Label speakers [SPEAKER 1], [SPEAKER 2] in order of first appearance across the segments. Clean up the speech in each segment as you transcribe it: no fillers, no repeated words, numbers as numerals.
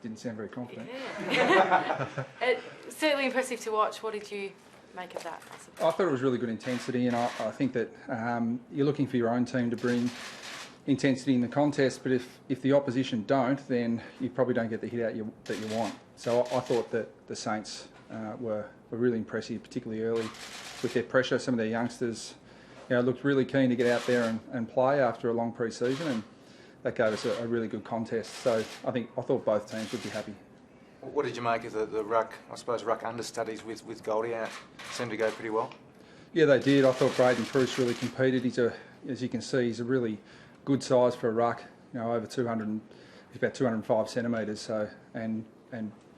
[SPEAKER 1] didn't sound very confident.
[SPEAKER 2] Yeah. Certainly impressive to watch. What did you make of that?
[SPEAKER 1] I thought it was really good intensity, and I think that you're looking for your own team to bring intensity in the contest, but if the opposition don't, then you probably don't get the hit out that you want. So I thought that the Saints were really impressive, particularly early with their pressure. Some of their youngsters looked really keen to get out there and play after a long pre-season, and that gave us a really good contest. So I thought both teams would be happy.
[SPEAKER 3] What did you make of the ruck, I suppose, ruck understudies with Goldie out? Seemed to go pretty well. Yeah,
[SPEAKER 1] they did. I thought Braden Bruce really competed. As you can see, he's a really good size for a ruck. Over 200, he's about 205 centimetres. So and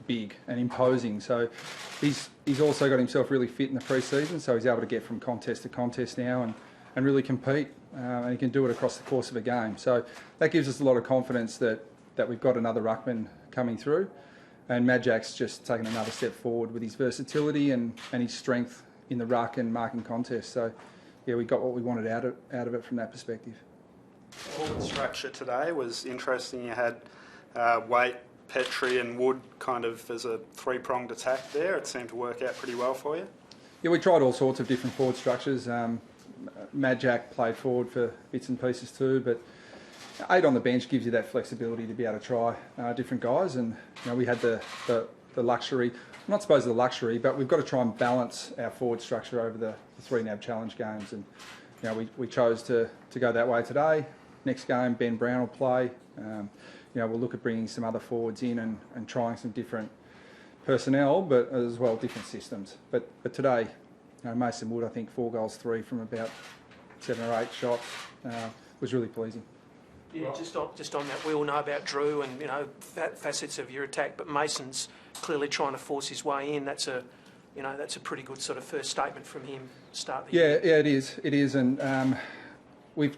[SPEAKER 1] big and imposing. So he's also got himself really fit in the pre-season. So he's able to get from contest to contest now and really compete. And he can do it across the course of a game. So that gives us a lot of confidence that we've got another ruckman coming through. And Madjak's just taken another step forward with his versatility and his strength in the ruck and marking contest. So yeah, we got what we wanted out of it from that perspective.
[SPEAKER 4] Forward structure today was interesting. You had Waite, Petrie and Wood kind of as a three-pronged attack there. It seemed to work out pretty well for you.
[SPEAKER 1] Yeah, we tried all sorts of different forward structures. Madjak played forward for bits and pieces too, but 8 on the bench gives you that flexibility to be able to try different guys, and we had the luxury, I'm not supposed to the luxury, but we've got to try and balance our forward structure over the 3 NAB challenge games, and we chose to go that way today. Next game, Ben Brown will play. We'll look at bringing some other forwards in and trying some different personnel, but as well different systems. But today, Mason Wood, I think 4 goals 3 from about 7 or 8 shots was really pleasing.
[SPEAKER 5] Yeah, just on that, we all know about Drew and facets of your attack, but Mason's clearly trying to force his way in. That's a pretty good sort of first statement from him to start the year.
[SPEAKER 1] Yeah, it is, and we've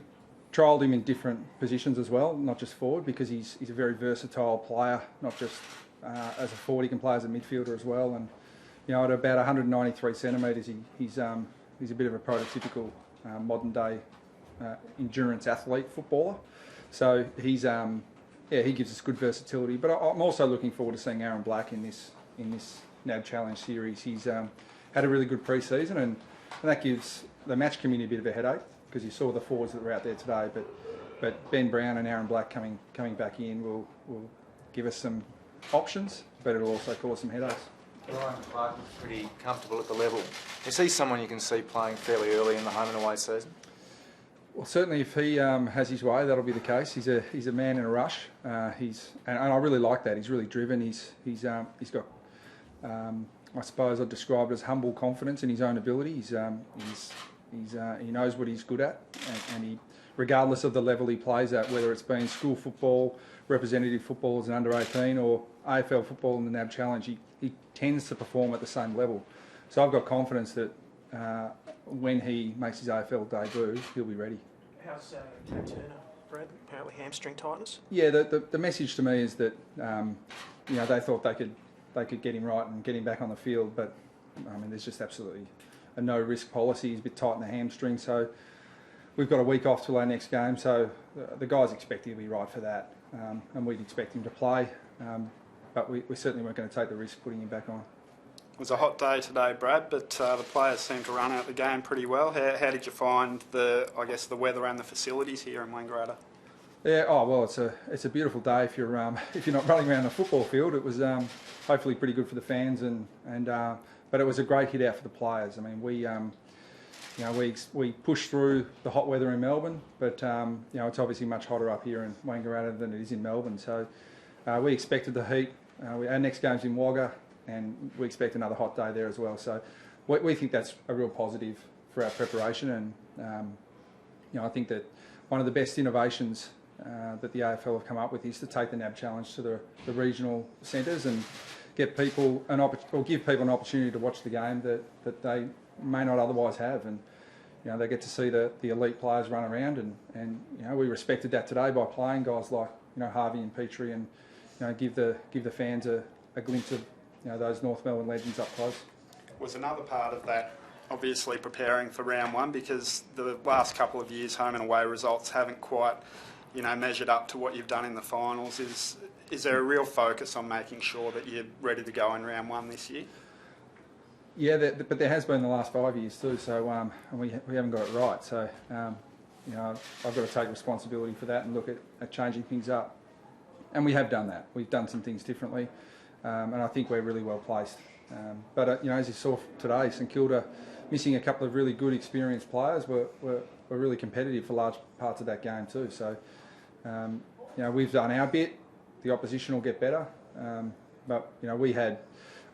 [SPEAKER 1] trialled him in different positions as well, not just forward, because he's a very versatile player, not just as a forward, he can play as a midfielder as well. And at about 193 centimetres, he's a bit of a prototypical modern day endurance athlete footballer. So he gives us good versatility. But I'm also looking forward to seeing Aaron Black in this NAB Challenge series. He's had a really good pre-season, and that gives the match committee a bit of a headache, because you saw the forwards that were out there today. But Ben Brown and Aaron Black coming back in will give us some options, but it'll also cause some headaches.
[SPEAKER 3] Ryan Clark was pretty comfortable at the level. Is he someone you can see playing fairly early in the home and away season?
[SPEAKER 1] Well, certainly if he has his way, that'll be the case. He's a man in a rush. And I really like that. He's really driven. He's got I suppose I'd describe it as humble confidence in his own ability. He knows what he's good at, and he, regardless of the level he plays at, whether it's been school football, representative football as an under-18, or AFL football in the NAB Challenge, he tends to perform at the same level. So I've got confidence that when he makes his AFL debut, he'll be ready.
[SPEAKER 5] How's Tate Turner, Brad? Apparently hamstring tightness.
[SPEAKER 1] Yeah, the message to me is that they thought they could get him right and get him back on the field, but I mean there's just absolutely a no risk policy. He's a bit tight in the hamstring, so we've got a week off till our next game. So the guys expect him to be right for that, and we'd expect him to play, but we certainly weren't going to take the risk putting him back on.
[SPEAKER 4] It was a hot day today, Brad, but the players seemed to run out the game pretty well. How did you find the weather and the facilities here in Wangaratta?
[SPEAKER 1] Yeah, well, it's a beautiful day if you're not running around the football field. It was hopefully pretty good for the fans, but it was a great hit out for the players. I mean, we pushed through the hot weather in Melbourne, but it's obviously much hotter up here in Wangaratta than it is in Melbourne. So we expected the heat. Our next game's in Wagga, and we expect another hot day there as well. So we think that's a real positive for our preparation, and I think that one of the best innovations that the AFL have come up with is to take the NAB Challenge to the regional centres and give people an opportunity to watch the game that they may not otherwise have, and they get to see the elite players run around, and we respected that today by playing guys like Harvey and Petrie, and give the fans a glimpse of those North Melbourne legends up close.
[SPEAKER 4] Was another part of that obviously preparing for round one, because the last couple of years home and away results haven't quite you know, measured up to what you've done in the finals. Is there a real focus on making sure that you're ready to go in round one this year?
[SPEAKER 1] Yeah, but there has been the last 5 years too, so and we haven't got it right. So, you know, I've got to take responsibility for that and look at changing things up. And we have done that. We've done some things differently, and I think we're really well placed. But you know, as you saw today, St Kilda missing a couple of really good, experienced players were really competitive for large parts of that game too. So, you know, we've done our bit. The opposition will get better, but you know, we had,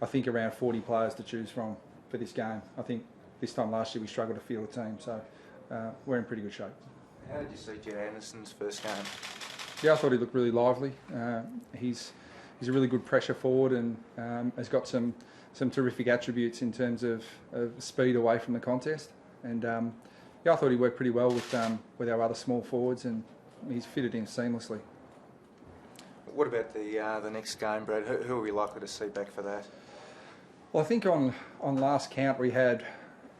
[SPEAKER 1] I think, around 40 players to choose from for this game. I think this time last year we struggled to field a team, so we're in pretty good shape.
[SPEAKER 3] How did you see Jed Anderson's first game?
[SPEAKER 1] Yeah, I thought he looked really lively. He's a really good pressure forward and has got some terrific attributes in terms of speed away from the contest. And yeah, I thought he worked pretty well with our other small forwards, and he's fitted in seamlessly.
[SPEAKER 3] What about the next game, Brad? Who are we likely to see back for that?
[SPEAKER 1] Well, I think on last count we had,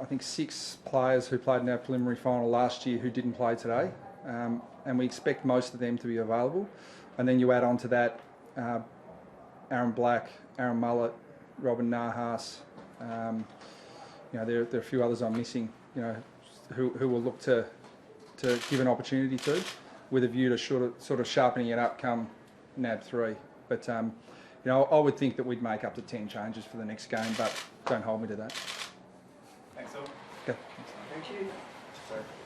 [SPEAKER 1] I think, 6 players who played in our preliminary final last year who didn't play today, and we expect most of them to be available. And then you add on to that Aaron Black, Aaron Mullett, Robin Nahas. You know, there are a few others I'm missing, you know, who will look to give an opportunity to, with a view to sort of sharpening it up come NAB 3. But you know, I would think that we'd make up to 10 changes for the next game, but don't hold me to that.
[SPEAKER 6] Thanks, Phil.
[SPEAKER 1] Okay.
[SPEAKER 6] Thank you.
[SPEAKER 3] So,